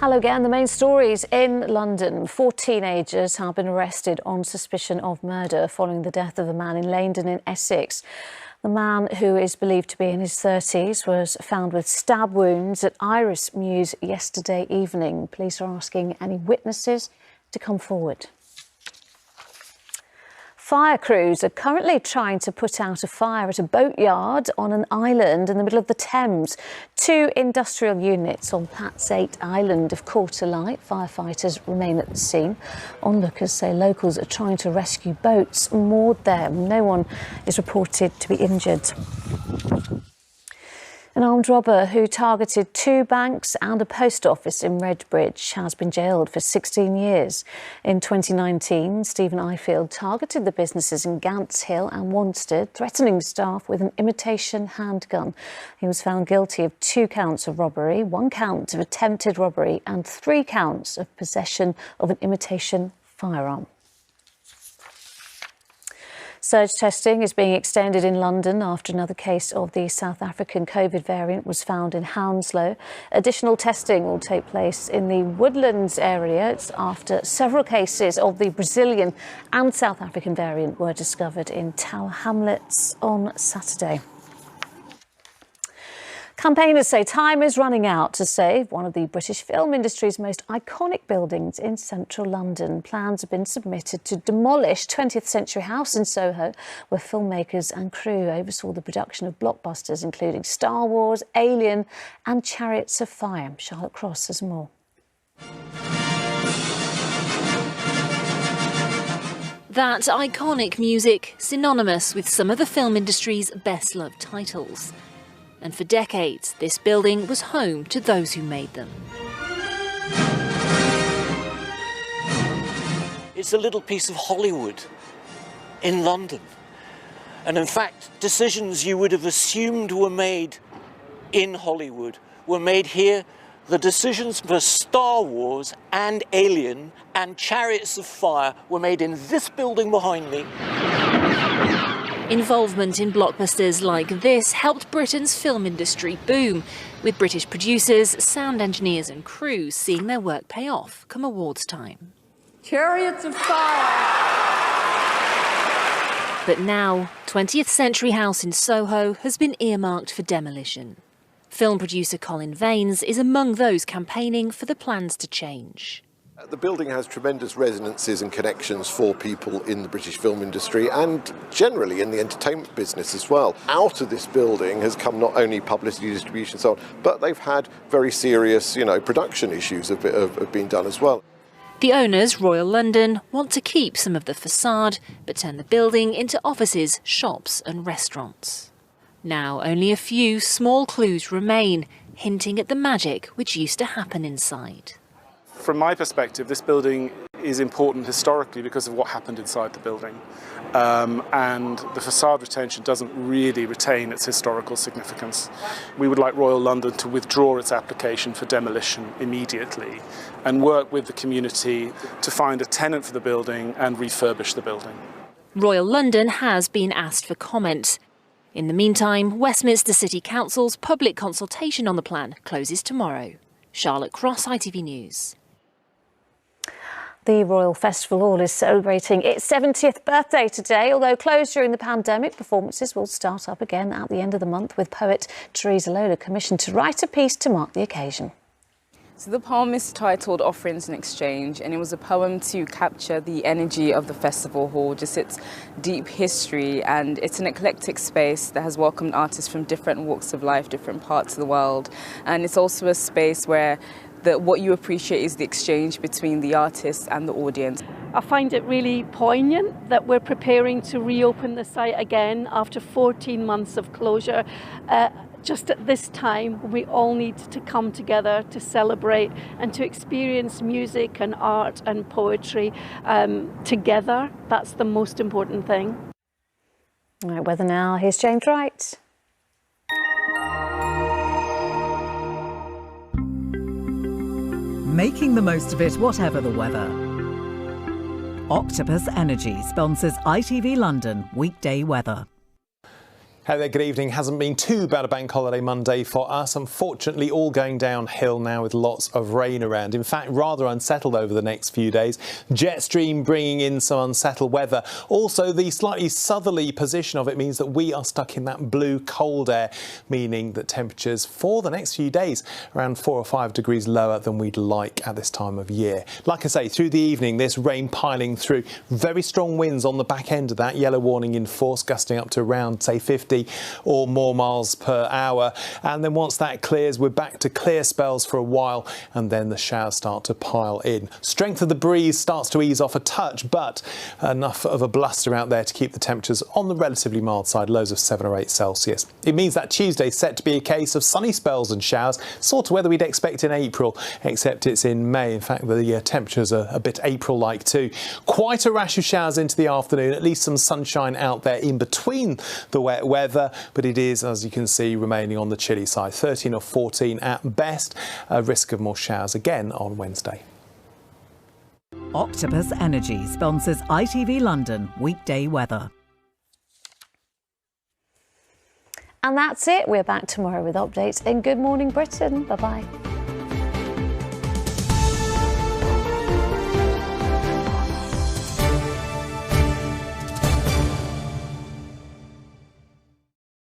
Hello again. The main stories in London. 4 teenagers have been arrested on suspicion of murder following the death of a man in Leydon in Essex. The man, who is believed to be in his 30s, was found with stab wounds at Iris Mews yesterday evening. Police are asking any witnesses to come forward. Fire crews are currently trying to put out a fire at a boatyard on an island in the middle of the Thames. 2 industrial units on Pat's 8 Island have caught alight. Firefighters remain at the scene. Onlookers say locals are trying to rescue boats moored there. No one is reported to be injured. An armed robber who targeted 2 banks and a post office in Redbridge has been jailed for 16 years. In 2019, Stephen Ifield targeted the businesses in Gants Hill and Wanstead, threatening staff with an imitation handgun. He was found guilty of 2 counts of robbery, 1 count of attempted robbery and 3 counts of possession of an imitation firearm. Surge testing is being extended in London after another case of the South African COVID variant was found in Hounslow. Additional testing will take place in the Woodlands area. It's after several cases of the Brazilian and South African variant were discovered in Tower Hamlets on Saturday. Campaigners say time is running out to save one of the British film industry's most iconic buildings in central London. Plans have been submitted to demolish 20th Century House in Soho, where filmmakers and crew oversaw the production of blockbusters including Star Wars, Alien and Chariots of Fire. Charlotte Cross has more. That iconic music, synonymous with some of the film industry's best-loved titles. And for decades, this building was home to those who made them. It's a little piece of Hollywood in London. And in fact, decisions you would have assumed were made in Hollywood were made here. The decisions for Star Wars and Alien and Chariots of Fire were made in this building behind me. Involvement in blockbusters like this helped Britain's film industry boom, with British producers, sound engineers and crews seeing their work pay off come awards time. Chariots of Fire! But now, 20th Century House in Soho has been earmarked for demolition. Film producer Colin Vaines is among those campaigning for the plans to change. The building has tremendous resonances and connections for people in the British film industry and generally in the entertainment business as well. Out of this building has come not only publicity, distribution and so on, but they've had very serious, production issues have been done as well. The owners, Royal London, want to keep some of the facade, but turn the building into offices, shops and restaurants. Now only a few small clues remain, hinting at the magic which used to happen inside. From my perspective, this building is important historically because of what happened inside the building. And the facade retention doesn't really retain its historical significance. We would like Royal London to withdraw its application for demolition immediately and work with the community to find a tenant for the building and refurbish the building. Royal London has been asked for comment. In the meantime, Westminster City Council's public consultation on the plan closes tomorrow. Charlotte Cross, ITV News. The Royal Festival Hall is celebrating its 70th birthday today. Although closed during the pandemic, performances will start up again at the end of the month, with poet Teresa Lola commissioned to write a piece to mark the occasion. So the poem is titled Offerings in Exchange, and it was a poem to capture the energy of the festival hall, just its deep history, and it's an eclectic space that has welcomed artists from different walks of life, different parts of the world, and it's also a space where what you appreciate is the exchange between the artists and the audience. I find it really poignant that we're preparing to reopen the site again after 14 months of closure. Just at this time, we all need to come together to celebrate and to experience music and art and poetry together. That's the most important thing. All right, weather now. Here's James Wright. Making the most of it, whatever the weather. Octopus Energy sponsors ITV London weekday weather. Hey there, good evening. Hasn't been too bad a bank holiday Monday for us. Unfortunately, all going downhill now with lots of rain around. In fact, rather unsettled over the next few days. Jet stream bringing in some unsettled weather. Also, the slightly southerly position of it means that we are stuck in that blue cold air, meaning that temperatures for the next few days around 4 or 5 degrees lower than we'd like at this time of year. Like I say, through the evening, this rain piling through. Very strong winds on the back end of that. Yellow warning in force, gusting up to around, say, 50 or more miles per hour. And then once that clears, we're back to clear spells for a while, and then the showers start to pile in. Strength of the breeze starts to ease off a touch, but enough of a bluster out there to keep the temperatures on the relatively mild side, lows of 7 or 8 Celsius. It means that Tuesday's set to be a case of sunny spells and showers, sort of weather we'd expect in April, except it's in May. In fact, the temperatures are a bit April-like too. Quite a rash of showers into the afternoon, at least some sunshine out there in between the wet weather, but it is, as you can see, remaining on the chilly side. 13 or 14 at best. A risk of more showers again on Wednesday. Octopus Energy sponsors ITV London weekday weather. And that's it. We're back tomorrow with updates in Good Morning Britain. Bye-bye.